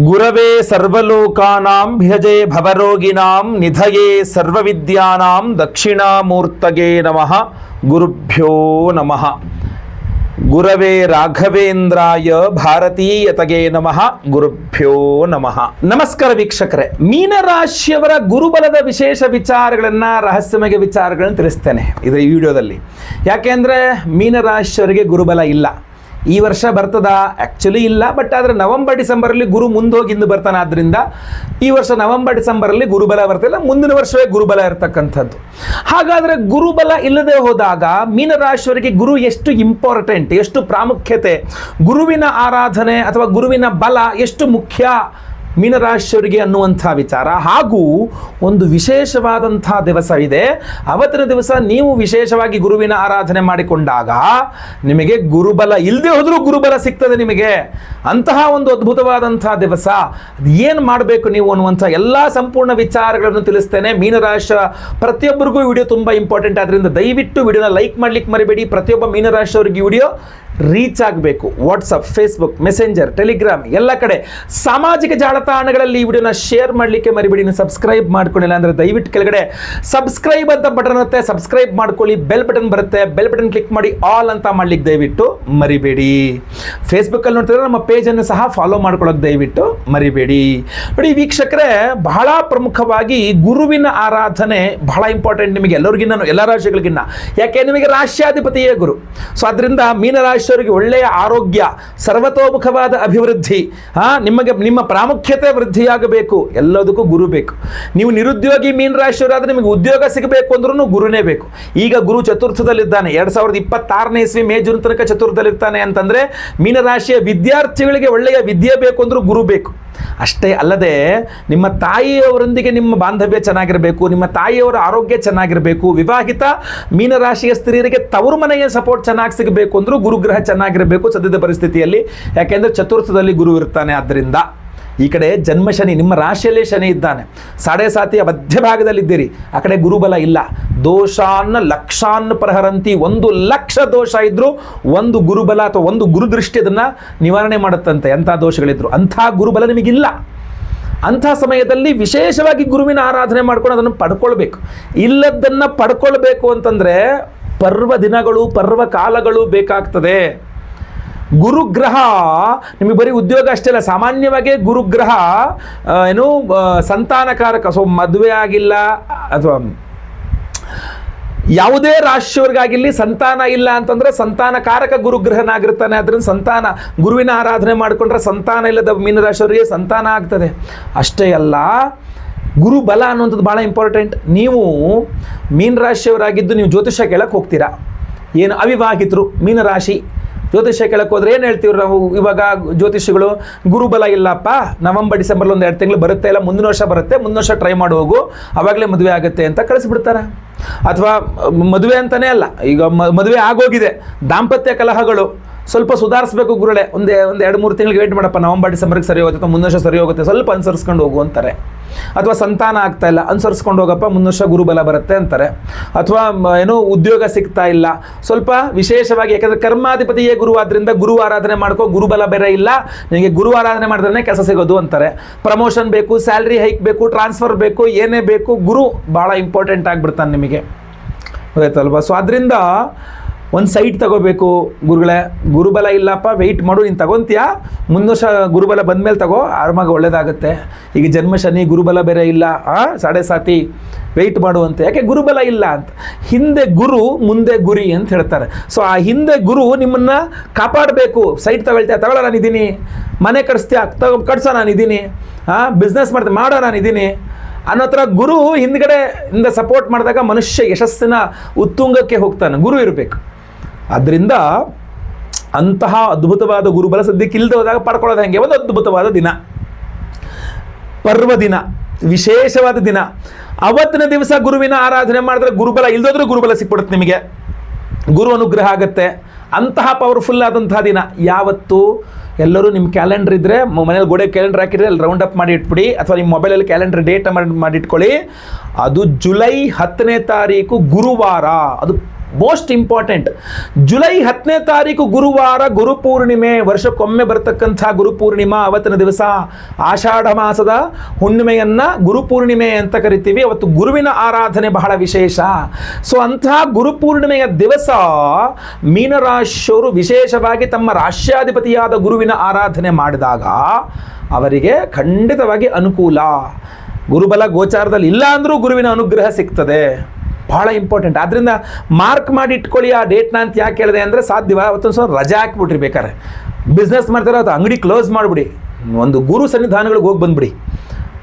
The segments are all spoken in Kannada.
ಗುರವೇ ಸರ್ವಲೋಕಾನಾಂ ಭಿಜೆ ಭವರೋಗಿನಾಂ ನಿಧಯೇ ಸರ್ವವಿದ್ಯಾನಾಂ ದಕ್ಷಿಣಾಮೂರ್ತಗೆ ನಮಃ. ಗುರುಭ್ಯೋ ನಮಃ. ಗುರವೇ ರಾಘವೇಂದ್ರಾಯ ಭಾರತೀಯತಗೆ ನಮಃ. ಗುರುಭ್ಯೋ ನಮಃ. ನಮಸ್ಕಾರ ವೀಕ್ಷಕರೇ, ಮೀನರಾಶಿಯವರ ಗುರುಬಲದ ವಿಶೇಷ ವಿಚಾರಗಳನ್ನು, ರಹಸ್ಯಮಯ ವಿಚಾರಗಳನ್ನು ತಿಳಿಸ್ತೇನೆ ಇದರ ಈ ವಿಡಿಯೋದಲ್ಲಿ. ಯಾಕೆಂದರೆ ಮೀನರಾಶಿಯವರಿಗೆ ಗುರುಬಲ ಇಲ್ಲ. ಈ ವರ್ಷ ಬರ್ತದ ಆ್ಯಕ್ಚುಲಿ ಇಲ್ಲ, ಬಟ್ ಆದರೆ ನವಂಬರ್ ಡಿಸೆಂಬರಲ್ಲಿ ಗುರು ಮುಂದೋಗಿಂದು ಬರ್ತಾನೆ. ಆದ್ದರಿಂದ ಈ ವರ್ಷ ನವಂಬರ್ ಡಿಸೆಂಬರಲ್ಲಿ ಗುರುಬಲ ಬರ್ತಿಲ್ಲ, ಮುಂದಿನ ವರ್ಷವೇ ಗುರುಬಲ ಇರತಕ್ಕಂಥದ್ದು. ಹಾಗಾದರೆ ಗುರುಬಲ ಇಲ್ಲದೆ ಹೋದಾಗ ಮೀನರಾಶಿಯವರಿಗೆ ಗುರು ಎಷ್ಟು ಇಂಪಾರ್ಟೆಂಟ್, ಎಷ್ಟು ಪ್ರಾಮುಖ್ಯತೆ, ಗುರುವಿನ ಆರಾಧನೆ ಅಥವಾ ಗುರುವಿನ ಬಲ ಎಷ್ಟು ಮುಖ್ಯ ಮೀನರಾಶಿಯವರಿಗೆ ಅನ್ನುವಂಥ ವಿಚಾರ. ಹಾಗೂ ಒಂದು ವಿಶೇಷವಾದಂಥ ದಿವಸ ಇದೆ. ಅವತ್ತಿನ ದಿವಸ ನೀವು ವಿಶೇಷವಾಗಿ ಗುರುವಿನ ಆರಾಧನೆ ಮಾಡಿಕೊಂಡಾಗ ನಿಮಗೆ ಗುರುಬಲ ಇಲ್ಲದೆ ಹೋದರೂ ಗುರುಬಲ ಸಿಗ್ತದೆ ನಿಮಗೆ. ಅಂತಹ ಒಂದು ಅದ್ಭುತವಾದಂಥ ದಿವಸ. ಏನು ಮಾಡಬೇಕು ನೀವು ಅನ್ನುವಂಥ ಎಲ್ಲ ಸಂಪೂರ್ಣ ವಿಚಾರಗಳನ್ನು ತಿಳಿಸ್ತೇನೆ. ಮೀನರಾಶಿ ಪ್ರತಿಯೊಬ್ಬರಿಗೂ ವಿಡಿಯೋ ತುಂಬ ಇಂಪಾರ್ಟೆಂಟ್. ಆದ್ದರಿಂದ ದಯವಿಟ್ಟು ವಿಡಿಯೋನ ಲೈಕ್ ಮಾಡಲಿಕ್ಕೆ ಮರಿಬೇಡಿ. ಪ್ರತಿಯೊಬ್ಬ ಮೀನರಾಶಿಯವರಿಗೆ ವಿಡಿಯೋ ರೀಚ್ ಆಗಬೇಕು. ವಾಟ್ಸಪ್, ಫೇಸ್ಬುಕ್, ಮೆಸೆಂಜರ್, ಟೆಲಿಗ್ರಾಮ್ ಎಲ್ಲ ಕಡೆ ಸಾಮಾಜಿಕ ಜಾಲತಾಣಗಳಲ್ಲಿ ಈ ವಿಡಿಯೋನ ಶೇರ್ ಮಾಡಲಿಕ್ಕೆ ಮರಿಬೇಡಿ. ನೀವು ಸಬ್ಸ್ಕ್ರೈಬ್ ಮಾಡ್ಕೊಂಡಿಲ್ಲ ಅಂದರೆ ದಯವಿಟ್ಟು ಕೆಳಗಡೆ ಸಬ್ಸ್ಕ್ರೈಬ್ ಅಂತ ಬಟನ್ ಇರುತ್ತೆ, ಸಬ್ಸ್ಕ್ರೈಬ್ ಮಾಡ್ಕೊಳ್ಳಿ. ಬೆಲ್ ಬಟನ್ ಬರುತ್ತೆ, ಬೆಲ್ ಬಟನ್ ಕ್ಲಿಕ್ ಮಾಡಿ ಆಲ್ ಅಂತ ಮಾಡ್ಲಿಕ್ಕೆ ದಯವಿಟ್ಟು ಮರಿಬೇಡಿ. ಫೇಸ್ಬುಕ್ಕಲ್ಲಿ ನೋಡ್ತಿದ್ರೆ ನಮ್ಮ ಪೇಜನ್ನು ಸಹ ಫಾಲೋ ಮಾಡ್ಕೊಳ್ಳೋಕೆ ದಯವಿಟ್ಟು ಮರಿಬೇಡಿ. ನೋಡಿ ವೀಕ್ಷಕರೇ, ಬಹಳ ಪ್ರಮುಖವಾಗಿ ಗುರುವಿನ ಆರಾಧನೆ ಬಹಳ ಇಂಪಾರ್ಟೆಂಟ್ ನಿಮಗೆ ಎಲ್ಲರಿಗಿನ್ನ, ಎಲ್ಲ ರಾಶಿಗಳಿಗಿನ್ನ. ಯಾಕೆ ನಿಮಗೆ ರಾಶ್ಯಾಧಿಪತಿಯೇ ಗುರು. ಸೊ ಅದರಿಂದ ಮೀನರಾಶಿ ಒಳ್ಳೆಯ ಆರೋಗ್ಯ, ಸರ್ವತೋಮುಖವಾದ ಅಭಿವೃದ್ಧಿ, ನಿಮ್ಮ ಪ್ರಾಮುಖ್ಯತೆ ವೃದ್ಧಿಯಾಗಬೇಕು. ಎಲ್ಲದಕ್ಕೂ ಗುರು ಬೇಕು. ನೀವು ನಿರುದ್ಯೋಗಿ ಮೀನರಾಶಿಯವರಾದ್ರೆ ನಿಮಗೆ ಉದ್ಯೋಗ ಸಿಗಬೇಕು ಅಂದ್ರೂ ಗುರುನೇ ಬೇಕು. ಈಗ ಗುರು ಚತುರ್ಥದಲ್ಲಿದ್ದಾನೆ. 2026ನೇ ಇಸ್ವಿ ಮೇ ಜೂನ್ ತನಕ ಚತುರ್ಥದಲ್ಲಿರ್ತಾನೆ. ಅಂತಂದ್ರೆ ಮೀನರಾಶಿಯ ವಿದ್ಯಾರ್ಥಿಗಳಿಗೆ ಒಳ್ಳೆಯ ವಿದ್ಯೆ ಬೇಕು ಅಂದ್ರೂ ಗುರು ಬೇಕು. ಅಷ್ಟೇ ಅಲ್ಲದೆ ನಿಮ್ಮ ತಾಯಿಯವರೊಂದಿಗೆ ನಿಮ್ಮ ಬಾಂಧವ್ಯ ಚೆನ್ನಾಗಿರಬೇಕು, ನಿಮ್ಮ ತಾಯಿಯವರ ಆರೋಗ್ಯ ಚೆನ್ನಾಗಿರಬೇಕು. ವಿವಾಹಿತ ಮೀನರಾಶಿಯ ಸ್ತ್ರೀಯರಿಗೆ ತವರು ಮನೆಯ ಸಪೋರ್ಟ್ ಚೆನ್ನಾಗಿ ಸಿಗಬೇಕು ಅಂದ್ರೂ ಗುರುಗ್ರಹ ಚೆನ್ನಾಗಿರಬೇಕು ಸದ್ಯದ ಪರಿಸ್ಥಿತಿಯಲ್ಲಿ. ಯಾಕೆಂದರೆ ಚತುರ್ಥದಲ್ಲಿ ಗುರು ಇರ್ತಾನೆ. ಆದ್ದರಿಂದ ಈ ಕಡೆ ಜನ್ಮ ಶನಿ, ನಿಮ್ಮ ರಾಶಿಯಲ್ಲೇ ಶನಿ ಇದ್ದಾನೆ. ಸಾಡೆ ಸಾತಿಯ ಮಧ್ಯಭಾಗದಲ್ಲಿದ್ದೀರಿ. ಆ ಕಡೆ ಗುರುಬಲ ಇಲ್ಲ. ದೋಷಾನ್ನ ಲಕ್ಷಾನ್ನ ಪ್ರಹರಂತಿ. 1,00,000 ದೋಷ ಇದ್ದರೂ ಒಂದು ಗುರುಬಲ ಅಥವಾ ಒಂದು ಗುರುದೃಷ್ಟಿ ಅದನ್ನು ನಿವಾರಣೆ ಮಾಡುತ್ತಂತೆ. ಎಂಥ ದೋಷಗಳಿದ್ರು ಅಂಥ ಗುರುಬಲ ನಿಮಗಿಲ್ಲ. ಅಂಥ ಸಮಯದಲ್ಲಿ ವಿಶೇಷವಾಗಿ ಗುರುವಿನ ಆರಾಧನೆ ಮಾಡ್ಕೊಂಡು ಅದನ್ನು ಪಡ್ಕೊಳ್ಬೇಕು. ಇಲ್ಲದನ್ನು ಪಡ್ಕೊಳ್ಬೇಕು ಅಂತಂದರೆ ಪರ್ವ ದಿನಗಳು, ಪರ್ವ ಕಾಲಗಳು ಬೇಕಾಗ್ತದೆ. ಗುರುಗ್ರಹ ನಿಮಗೆ ಬರೀ ಉದ್ಯೋಗ ಅಷ್ಟೇ ಅಲ್ಲ, ಸಾಮಾನ್ಯವಾಗಿ ಗುರುಗ್ರಹ ಸಂತಾನಕಾರಕ. ಸೊ ಮದುವೆ ಆಗಿಲ್ಲ ಅಥವಾ ಯಾವುದೇ ರಾಶಿಯವರಿಗಾಗಿರಲಿ ಸಂತಾನ ಇಲ್ಲ ಅಂತಂದರೆ ಸಂತಾನಕಾರಕ ಗುರುಗ್ರಹನಾಗಿರ್ತಾನೆ. ಅದರಿಂದ ಗುರುವಿನ ಆರಾಧನೆ ಮಾಡಿಕೊಂಡ್ರೆ ಸಂತಾನ ಇಲ್ಲದ ಮೀನರಾಶಿಯವರಿಗೆ ಸಂತಾನ ಆಗ್ತದೆ. ಅಷ್ಟೇ ಅಲ್ಲ, ಗುರುಬಲ ಅನ್ನುವಂಥದ್ದು ಭಾಳ ಇಂಪಾರ್ಟೆಂಟ್. ನೀವು ಮೀನರಾಶಿಯವರಾಗಿದ್ದು ನೀವು ಜ್ಯೋತಿಷ್ಯ ಕೇಳಕ್ಕೆ ಹೋಗ್ತೀರಾ. ಏನು ಅವಿವಾಹಿತರು ಮೀನರಾಶಿ ಜ್ಯೋತಿಷ್ಯ ಕೇಳಕ್ಕೆ ಹೋದ್ರೆ ಏನು ಹೇಳ್ತೀವಿ ನಾವು? ಇವಾಗ ಜ್ಯೋತಿಷಿಗಳು ಗುರುಬಲ ಇಲ್ಲಪ್ಪ, ನವಂಬರ್ ಡಿಸೆಂಬರ್ಲಿ 1-2 ತಿಂಗಳು ಬರುತ್ತೆ, ಇಲ್ಲ ಮುಂದಿನ ವರ್ಷ ಬರುತ್ತೆ, ಮುಂದಿನ ವರ್ಷ ಟ್ರೈ ಮಾಡಿ ಹೋಗು, ಆವಾಗಲೇ ಮದುವೆ ಆಗುತ್ತೆ ಅಂತ ಕಳಿಸ್ಬಿಡ್ತಾರೆ. ಅಥವಾ ಮದುವೆ ಅಂತಲೇ ಅಲ್ಲ, ಈಗ ಮದುವೆ ಆಗೋಗಿದೆ, ದಾಂಪತ್ಯ ಕಲಹಗಳು ಸ್ವಲ್ಪ ಸುಧಾರಿಸ್ಬೇಕು ಗುರುಳೆ, ಒಂದು 2-3 ತಿಂಗಳಿಗೆ ವೇಟ್ ಮಾಡಪ್ಪ, ನವಂಬರ್ ಡಿಸೆಂಬರ್ಗೆ ಸರಿ ಹೋಗುತ್ತೆ, ಮುಂದಿನ ವರ್ಷ ಸರಿ ಹೋಗುತ್ತೆ, ಸ್ವಲ್ಪ ಅನುಸರಿಸ್ಕೊಂಡು ಹೋಗು ಅಂತಾರೆ. ಅಥವಾ ಸಂತಾನ ಆಗ್ತಾ ಇಲ್ಲ, ಅನುಸರಿಸ್ಕೊಂಡು ಹೋಗಪ್ಪ, ಮುಂದಿನ ವರ್ಷ ಗುರುಬಲ ಬರುತ್ತೆ ಅಂತಾರೆ. ಅಥವಾ ಉದ್ಯೋಗ ಸಿಗ್ತಾ ಇಲ್ಲ, ಸ್ವಲ್ಪ ವಿಶೇಷವಾಗಿ, ಯಾಕಂದರೆ ಕರ್ಮಾಧಿಪತಿಯೇ ಗುರು, ಆದ್ದರಿಂದ ಗುರು ಆರಾಧನೆ ಮಾಡ್ಕೋ, ಗುರುಬಲ ಬೇರೆ ಇಲ್ಲ, ನಿನಗೆ ಗುರು ಆರಾಧನೆ ಮಾಡಿದ್ರೆ ಕೆಲಸ ಸಿಗೋದು ಅಂತಾರೆ. ಪ್ರಮೋಷನ್ ಬೇಕು, ಸ್ಯಾಲ್ರಿ ಹೈಕ್ ಬೇಕು, ಟ್ರಾನ್ಸ್ಫರ್ ಬೇಕು, ಏನೇ ಬೇಕು, ಗುರು ಭಾಳ ಇಂಪಾರ್ಟೆಂಟ್ ಆಗಿಬಿಡ್ತಾನೆ ನಿಮಗೆ, ಗೊತ್ತಾಯ್ತಲ್ವಾ? ಸೊ ಅದರಿಂದ ಒಂದು ಸೈಟ್ ತಗೋಬೇಕು. ಗುರುಗಳೇ ಗುರುಬಲ ಇಲ್ಲಪ್ಪ, ವೆಯ್ಟ್ ಮಾಡು, ನೀನು ತಗೊತೀಯಾ, ಮುಂದಿನ ವರ್ಷ ಗುರುಬಲ ಬಂದಮೇಲೆ ತಗೋ, ಆರಾಮಾಗಿ ಒಳ್ಳೇದಾಗುತ್ತೆ. ಈಗ ಜನ್ಮ ಶನಿ, ಗುರುಬಲ ಬೇರೆ ಇಲ್ಲ, ಸಾಡೆ ಸಾತಿ, ವೆಯ್ಟ್ ಮಾಡು ಅಂತ. ಯಾಕೆ ಗುರುಬಲ ಇಲ್ಲ ಅಂತ. ಹಿಂದೆ ಗುರು ಮುಂದೆ ಗುರಿ ಅಂತ ಹೇಳ್ತಾರೆ. ಸೊ ಆ ಹಿಂದೆ ಗುರು ನಿಮ್ಮನ್ನು ಕಾಪಾಡಬೇಕು. ಸೈಟ್ ತಗೊಳ್ಳೋ ನಾನಿದ್ದೀನಿ, ಮನೆ ಕಟ್ಸ್ತೀಯಾ ಕಟ್ಸೋ ನಾನಿದ್ದೀನಿ, ಬಿಸ್ನೆಸ್ ಮಾಡ್ತೀನಿ ಮಾಡೋ ನಾನಿದ್ದೀನಿ ಅನ್ನೋ ಥರ ಗುರು ಹಿಂದ್ಗಡೆ ಇಂದ ಸಪೋರ್ಟ್ ಮಾಡಿದಾಗ ಮನುಷ್ಯ ಯಶಸ್ಸಿನ ಉತ್ತುಂಗಕ್ಕೆ ಹೋಗ್ತಾನೆ. ಗುರು ಇರಬೇಕು. ಆದ್ದರಿಂದ ಅಂತಹ ಅದ್ಭುತವಾದ ಗುರುಬಲ ಸದ್ಯಕ್ಕೆ ಇಲ್ಲದೆ ಹೋದಾಗ ಪಡ್ಕೊಳ್ಳೋದು ಹೆಂಗೆ? ಒಂದು ಅದ್ಭುತವಾದ ದಿನ, ಪರ್ವ ದಿನ, ವಿಶೇಷವಾದ ದಿನ. ಅವತ್ತಿನ ದಿವಸ ಗುರುವಿನ ಆರಾಧನೆ ಮಾಡಿದ್ರೆ ಗುರುಬಲ ಇಲ್ಲದೋದ್ರೂ ಗುರುಬಲ ಸಿಕ್ಬಿಡುತ್ತೆ ನಿಮಗೆ, ಗುರು ಅನುಗ್ರಹ ಆಗುತ್ತೆ. ಅಂತಹ ಪವರ್ಫುಲ್ ಆದಂತಹ ದಿನ ಯಾವತ್ತು? ಎಲ್ಲರೂ ನಿಮ್ಮ ಕ್ಯಾಲೆಂಡರ್ ಇದ್ದರೆ ಮನೇಲಿ ಗೋಡೆ ಕ್ಯಾಲೆಂಡರ್ ಹಾಕಿದ್ರೆ ಅಲ್ಲಿ ರೌಂಡ್ ಅಪ್ ಮಾಡಿ ಇಟ್ಬಿಡಿ, ಅಥವಾ ನಿಮ್ಮ ಮೊಬೈಲಲ್ಲಿ ಕ್ಯಾಲೆಂಡರ್ ಡೇಟ್ ಮಾಡಿ ಇಟ್ಕೊಳ್ಳಿ. ಅದು ಜುಲೈ 10ನೇ ತಾರೀಕು ಗುರುವಾರ. ಅದು ಮೋಸ್ಟ್ ಇಂಪಾರ್ಟೆಂಟ್. ಜುಲೈ 10ನೇ ತಾರೀಕು ಗುರುವಾರ ಗುರುಪೂರ್ಣಿಮೆ, ವರ್ಷಕ್ಕೊಮ್ಮೆ ಬರ್ತಕ್ಕಂಥ ಗುರುಪೂರ್ಣಿಮಾ. ಅವತ್ತಿನ ದಿವಸ ಆಷಾಢ ಮಾಸದ ಹುಣ್ಣಿಮೆಯನ್ನು ಗುರುಪೂರ್ಣಿಮೆ ಅಂತ ಕರಿತೀವಿ. ಅವತ್ತು ಗುರುವಿನ ಆರಾಧನೆ ಬಹಳ ವಿಶೇಷ. ಸೊ ಅಂತಹ ಗುರುಪೂರ್ಣಿಮೆಯ ದಿವಸ ಮೀನರಾಶಿಯವರು ವಿಶೇಷವಾಗಿ ತಮ್ಮ ರಾಶ್ಯಾಧಿಪತಿಯಾದ ಗುರುವಿನ ಆರಾಧನೆ ಮಾಡಿದಾಗ ಅವರಿಗೆ ಖಂಡಿತವಾಗಿ ಅನುಕೂಲ. ಗುರುಬಲ ಗೋಚಾರದಲ್ಲಿ ಇಲ್ಲ ಅಂದರೂ ಗುರುವಿನ ಅನುಗ್ರಹ ಸಿಗ್ತದೆ. ಭಾಳ ಇಂಪಾರ್ಟೆಂಟ್. ಆದ್ದರಿಂದ ಮಾರ್ಕ್ ಮಾಡಿ ಇಟ್ಕೊಳ್ಳಿ ಆ ಡೇಟ್ನ ಅಂತ ಯಾಕೆ ಹೇಳಿದೆ ಅಂದರೆ, ಸಾಧ್ಯವ ಅವತ್ತೊಂದು ಸ್ವಲ್ಪ ರಜೆ ಹಾಕ್ಬಿಟ್ರಿ, ಬೇಕಾರೆ ಬಿಸ್ನೆಸ್ ಮಾಡ್ತಾರೆ ಅದು ಅಂಗಡಿ ಕ್ಲೋಸ್ ಮಾಡಿಬಿಡಿ, ಒಂದು ಗುರು ಸನ್ನಿಧಾನಗಳಿಗೆ ಹೋಗಿ ಬಂದುಬಿಡಿ,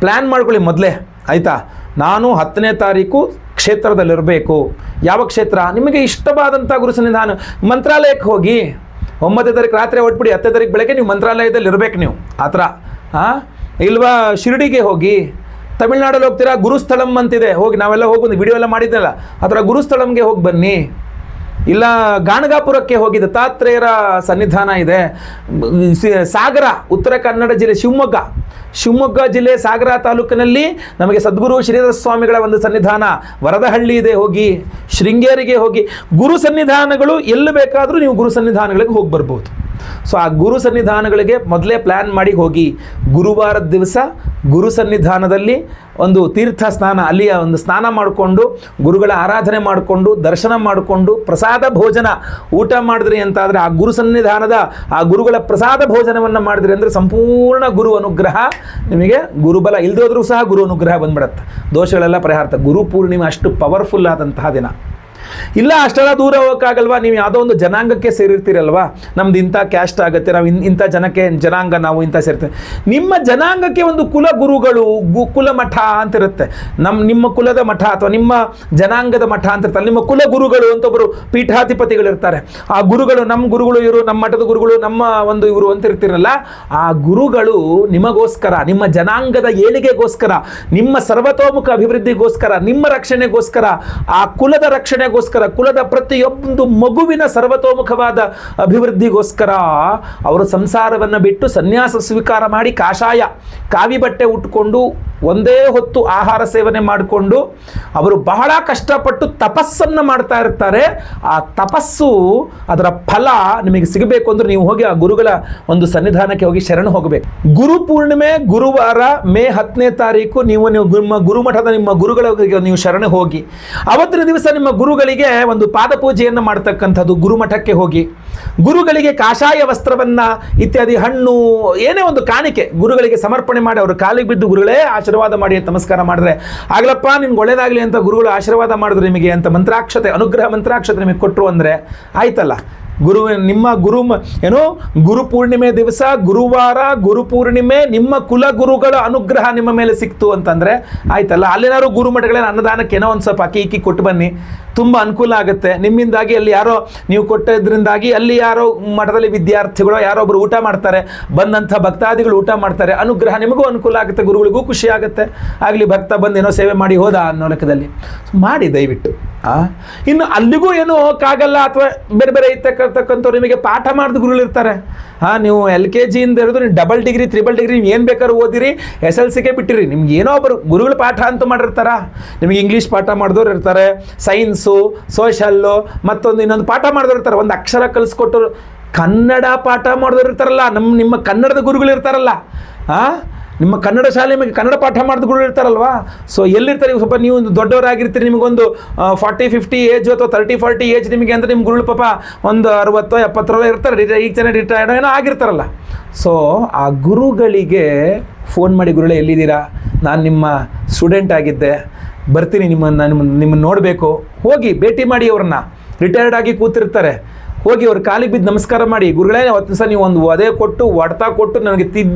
ಪ್ಲ್ಯಾನ್ ಮಾಡ್ಕೊಳ್ಳಿ ಮೊದಲೇ, ಆಯಿತಾ. ನಾನು 10ನೇ ತಾರೀಕು ಕ್ಷೇತ್ರದಲ್ಲಿರಬೇಕು. ಯಾವ ಕ್ಷೇತ್ರ? ನಿಮಗೆ ಇಷ್ಟವಾದಂಥ ಗುರು ಸನ್ನಿಧಾನ. ಮಂತ್ರಾಲಯಕ್ಕೆ ಹೋಗಿ 9ನೇ ತಾರೀಕು ರಾತ್ರಿ ಹೊಟ್ಬಿಡಿ, 10ನೇ ತಾರೀಕು ಬೆಳಗ್ಗೆ ನೀವು ಮಂತ್ರಾಲಯದಲ್ಲಿ ಇರಬೇಕು ನೀವು, ಆ ಥರ. ಇಲ್ವಾ ಶಿರಡಿಗೆ ಹೋಗಿ, ತಮಿಳ್ನಾಡಲ್ಲಿ ಹೋಗ್ತೀರಾ ಗುರುಸ್ಥಳಂ ಅಂತಿದೆ, ಹೋಗಿ ನಾವೆಲ್ಲ ಹೋಗಿ ಬಂದು ವಿಡಿಯೋ ಎಲ್ಲ ಮಾಡಿದ್ದೆಲ್ಲ, ಆ ಥರ ಗುರುಸ್ಥಳಂಗೆ ಹೋಗಿ ಬನ್ನಿ. ಇಲ್ಲ ಗಾಣಗಾಪುರಕ್ಕೆ ಹೋಗಿ ದತ್ತಾತ್ರೇಯರ ಸನ್ನಿಧಾನ ಇದೆ. ಸಾಗರ, ಉತ್ತರ ಕನ್ನಡ ಜಿಲ್ಲೆ, ಶಿವಮೊಗ್ಗ ಜಿಲ್ಲೆ ಸಾಗರ ತಾಲೂಕಿನಲ್ಲಿ ನಮಗೆ ಸದ್ಗುರು ಶ್ರೀಧರ ಸ್ವಾಮಿಗಳ ಒಂದು ಸನ್ನಿಧಾನ ವರದಹಳ್ಳಿ ಇದೆ, ಹೋಗಿ. ಶೃಂಗೇರಿಗೆ ಹೋಗಿ. ಗುರು ಸನ್ನಿಧಾನಗಳು ಎಲ್ಲಿ ಬೇಕಾದರೂ ನೀವು ಗುರು ಸನ್ನಿಧಾನಗಳಿಗೆ ಹೋಗಿ ಬರ್ಬೋದು. ಸೊ ಆ ಗುರು ಸನ್ನಿಧಾನಗಳಿಗೆ ಮೊದಲೇ ಪ್ಲ್ಯಾನ್ ಮಾಡಿ ಹೋಗಿ. ಗುರುವಾರದ ದಿವಸ ಗುರು ಸನ್ನಿಧಾನದಲ್ಲಿ ಒಂದು ತೀರ್ಥ ಸ್ನಾನ, ಅಲ್ಲಿಯ ಒಂದು ಸ್ನಾನ ಮಾಡಿಕೊಂಡು ಗುರುಗಳ ಆರಾಧನೆ ಮಾಡಿಕೊಂಡು ದರ್ಶನ ಮಾಡಿಕೊಂಡು ಪ್ರಸಾದ ಭೋಜನ ಊಟ ಮಾಡಿದ್ರಿ ಅಂತಾದರೆ, ಆ ಗುರು ಸನ್ನಿಧಾನದ ಆ ಗುರುಗಳ ಪ್ರಸಾದ ಭೋಜನವನ್ನು ಮಾಡಿದ್ರಿ ಅಂದರೆ ಸಂಪೂರ್ಣ ಗುರು ಅನುಗ್ರಹ ನಿಮಗೆ. ಗುರುಬಲ ಇಲ್ಲದೋದ್ರೂ ಸಹ ಗುರು ಅನುಗ್ರಹ ಬಂದ್ಬಿಡತ್ತೆ, ದೋಷಗಳೆಲ್ಲ ಪರಿಹಾರ. ಗುರು ಪೂರ್ಣಿಮೆ ಅಷ್ಟು ಪವರ್ಫುಲ್ ಆದಂತಹ ದಿನ. ಇಲ್ಲ ಅಷ್ಟೆಲ್ಲ ದೂರ ಹೋಗೋಕ್ಕಾಗಲ್ವಾ, ನೀವು ಯಾವುದೋ ಒಂದು ಜನಾಂಗಕ್ಕೆ ಸೇರಿರ್ತೀರಲ್ವಾ, ನಮ್ದು ಇಂಥ ಕ್ಯಾಸ್ಟ್ ಆಗುತ್ತೆ, ನಾವು ಇಂಥ ಜನಾಂಗ ನಾವು ಇಂಥ ಸೇರ್ತೀವಿ. ನಿಮ್ಮ ಜನಾಂಗಕ್ಕೆ ಒಂದು ಕುಲ ಗುರುಗಳು, ಕುಲ ಮಠ ಅಂತಿರುತ್ತೆ. ನಿಮ್ಮ ಕುಲದ ಮಠ ಅಥವಾ ನಿಮ್ಮ ಜನಾಂಗದ ಮಠ ಅಂತಿರ್ತಾರೆ. ನಿಮ್ಮ ಕುಲ ಗುರುಗಳು ಅಂತ ಒಬ್ಬರು ಪೀಠಾಧಿಪತಿಗಳಿರ್ತಾರೆ. ಆ ಗುರುಗಳು, ನಮ್ಮ ಗುರುಗಳು ಇವರು, ನಮ್ಮ ಮಠದ ಗುರುಗಳು, ನಮ್ಮ ಒಂದು ಇವರು ಅಂತಿರ್ತೀರಲ್ಲ, ಆ ಗುರುಗಳು ನಿಮಗೋಸ್ಕರ, ನಿಮ್ಮ ಜನಾಂಗದ ಏಳಿಗೆಗೋಸ್ಕರ, ನಿಮ್ಮ ಸರ್ವತೋಮುಖ ಅಭಿವೃದ್ಧಿಗೋಸ್ಕರ, ನಿಮ್ಮ ರಕ್ಷಣೆಗೋಸ್ಕರ, ಆ ಕುಲದ ರಕ್ಷಣೆಗೋಸ್ಕರ, ಕುಲದ ಪ್ರತಿಯೊಂದು ಮಗುವಿನ ಸರ್ವತೋಮುಖವಾದ ಅಭಿವೃದ್ಧಿಗೋಸ್ಕರ ಅವರು ಸಂಸಾರವನ್ನು ಬಿಟ್ಟು ಸನ್ಯಾಸ ಸ್ವೀಕಾರ ಮಾಡಿ ಕಾಷಾಯ ಕಾವಿ ಬಟ್ಟೆ ಉಟ್ಕೊಂಡು ಒಂದೇ ಹೊತ್ತು ಆಹಾರ ಸೇವನೆ ಮಾಡಿಕೊಂಡು ಅವರು ಬಹಳ ಕಷ್ಟಪಟ್ಟು ತಪಸ್ಸನ್ನು ಮಾಡ್ತಾ ಇರ್ತಾರೆ. ಆ ತಪಸ್ಸು ಅದರ ಫಲ ನಿಮಗೆ ಸಿಗಬೇಕು ಅಂದರೆ ನೀವು ಹೋಗಿ ಆ ಗುರುಗಳ ಒಂದು ಸನ್ನಿಧಾನಕ್ಕೆ ಹೋಗಿ ಶರಣು ಹೋಗಬೇಕು. ಗುರು ಪೂರ್ಣಿಮೆ ಗುರುವಾರ ಮೇ 10ನೇ ತಾರೀಕು ನೀವು ನಿಮ್ಮ ಗುರುಮಠದ ನಿಮ್ಮ ಗುರುಗಳಿಗೆ ನೀವು ಶರಣು ಹೋಗಿ. ಅವತ್ತಿನ ದಿವಸ ನಿಮ್ಮ ಗುರುಗಳಿಗೆ ಒಂದು ಪಾದ ಪೂಜೆಯನ್ನು ಮಾಡ್ತಕ್ಕಂಥದ್ದು. ಗುರುಮಠಕ್ಕೆ ಹೋಗಿ ಗುರುಗಳಿಗೆ ಕಾಷಾಯ ವಸ್ತ್ರವನ್ನು ಇತ್ಯಾದಿ ಹಣ್ಣು ಏನೇ ಒಂದು ಕಾಣಿಕೆ ಗುರುಗಳಿಗೆ ಸಮರ್ಪಣೆ ಮಾಡಿ ಅವರು ಕಾಲಿಗೆ ಬಿದ್ದು ಗುರುಗಳೇ ಆಶೀರ್ವಾದ ಮಾಡಿ ನಮಸ್ಕಾರ ಮಾಡಿದ್ರೆ, ಆಗ್ಲಪ್ಪ ನಿಮ್ಗೆ ಒಳ್ಳೇದಾಗಲಿ ಅಂತ ಗುರುಗಳು ಆಶೀರ್ವಾದ ಮಾಡಿದ್ರು ನಿಮಗೆ ಅಂತ ಮಂತ್ರಾಕ್ಷತೆ, ಅನುಗ್ರಹ ಮಂತ್ರಾಕ್ಷತೆ ನಿಮಗೆ ಕೊಟ್ಟರು ಅಂದರೆ ಆಯ್ತಲ್ಲ. ನಿಮ್ಮ ಗುರು ಪೂರ್ಣಿಮೆ ದಿವಸ ಗುರುವಾರ ಗುರುಪೂರ್ಣಿಮೆ ನಿಮ್ಮ ಕುಲ ಗುರುಗಳ ಅನುಗ್ರಹ ನಿಮ್ಮ ಮೇಲೆ ಸಿಕ್ತು ಅಂತಂದರೆ ಆಯ್ತಲ್ಲ. ಅಲ್ಲೇನಾದ್ರು ಗುರುಮಠಗಳೇನು ಅನ್ನದಾನಕ್ಕೆ ಏನೋ ಒಂದು ಸ್ವಲ್ಪ ಅಕ್ಕಿ ಕೊಟ್ಟು ಬನ್ನಿ, ತುಂಬ ಅನುಕೂಲ ಆಗುತ್ತೆ ನಿಮ್ಮಿಂದಾಗಿ. ಅಲ್ಲಿ ಯಾರೋ ನೀವು ಕೊಟ್ಟದ್ರಿಂದಾಗಿ ಅಲ್ಲಿ ಯಾರೋ ಮಠದಲ್ಲಿ ವಿದ್ಯಾರ್ಥಿಗಳು ಯಾರೋ ಒಬ್ಬರು ಊಟ ಮಾಡ್ತಾರೆ, ಬಂದಂಥ ಭಕ್ತಾದಿಗಳು ಊಟ ಮಾಡ್ತಾರೆ, ಅನುಗ್ರಹ ನಿಮಗೂ ಅನುಕೂಲ ಆಗುತ್ತೆ, ಗುರುಗಳಿಗೂ ಖುಷಿ ಆಗುತ್ತೆ. ಆಗಲಿ ಭಕ್ತ ಬಂದು ಏನೋ ಸೇವೆ ಮಾಡಿ ಹೋದ ಅನ್ನೋ ಲೆಕ್ಕದಲ್ಲಿ ಮಾಡಿ ದಯವಿಟ್ಟು. ಇನ್ನು ಅಲ್ಲಿಗೂ ಏನೂ ಹೋಗೋಕ್ಕಾಗಲ್ಲ ಅಥವಾ ಬೇರೆ ಬೇರೆ ಇರ್ತಕ್ಕಂಥವ್ರು ನಿಮಗೆ ಪಾಠ ಮಾಡಿದ ಗುರುಗಳಿರ್ತಾರೆ. ನೀವು LKG ಇಂದ ಹಿಡಿದು ನೀವು ಡಬಲ್ ಡಿಗ್ರಿ ತ್ರಿಬಲ್ ಡಿಗ್ರಿ ನೀವು ಏನು ಬೇಕಾದ್ರೂ ಓದಿರಿ, SLCಗೆ ಬಿಟ್ಟಿರಿ, ನಿಮ್ಗೆ ಏನೋ ಒಬ್ಬರು ಗುರುಗಳು ಪಾಠ ಅಂತೂ ಮಾಡಿರ್ತಾರ. ನಿಮಗೆ ಇಂಗ್ಲೀಷ್ ಪಾಠ ಮಾಡಿದವ್ರು ಇರ್ತಾರೆ, ಸೈನ್ಸು, ಸೋಷಲ್ಲು, ಮತ್ತೊಂದು ಇನ್ನೊಂದು ಪಾಠ ಮಾಡಿದವ್ರು ಇರ್ತಾರೆ, ಒಂದು ಅಕ್ಷರ ಕಲಿಸ್ಕೊಟ್ಟರು. ಕನ್ನಡ ಪಾಠ ಮಾಡಿದವ್ರು ಇರ್ತಾರಲ್ಲ, ನಿಮ್ಮ ಕನ್ನಡದ ಗುರುಗಳು ಇರ್ತಾರಲ್ಲ, ನಿಮ್ಮ ಕನ್ನಡ ಶಾಲೆ ನಿಮಗೆ ಕನ್ನಡ ಪಾಠ ಮಾಡಿದ ಗುರುಗಳು ಇರ್ತಾರಲ್ವಾ. ಸೊ ಎಲ್ಲಿರ್ತಾರೆ ಸ್ವಲ್ಪ ನೀವು ದೊಡ್ಡವರಾಗಿರ್ತೀರಿ, ನಿಮಗೊಂದು 40-50 ಏಜ್ ಅಥವಾ 30-40 ಏಜ್ ನಿಮಗೆ ಅಂದರೆ ನಿಮ್ಮ ಗುರುಗಳು ಪಾಪ ಒಂದು 60-70 ಇರ್ತಾರೆ, ಈಗ ಚೆನ್ನಾಗಿ ರಿಟೈರ್ಡ್ ಏನೋ ಆಗಿರ್ತಾರಲ್ಲ. ಸೊ ಆ ಗುರುಗಳಿಗೆ ಫೋನ್ ಮಾಡಿ, ಗುರುಗಳೇ ಎಲ್ಲಿದ್ದೀರಾ, ನಾನು ನಿಮ್ಮ ಸ್ಟೂಡೆಂಟ್ ಆಗಿದ್ದೆ, ಬರ್ತೀನಿ, ನಿಮ್ಮನ್ನು ನೋಡಬೇಕು. ಹೋಗಿ ಭೇಟಿ ಮಾಡಿ ಅವ್ರನ್ನ. ರಿಟೈರ್ಡ್ ಆಗಿ ಕೂತಿರ್ತಾರೆ, ಹೋಗಿ ಅವ್ರ ಕಾಲಿಗೆ ಬಿದ್ದು ನಮಸ್ಕಾರ ಮಾಡಿ, ಗುರುಗಳೇ ಅವತ್ತು ದಿವಸ ನೀವು ಒಂದು ಒದೆ ಕೊಟ್ಟು ಹೊಡ್ತಾ ಕೊಟ್ಟು ನನಗೆ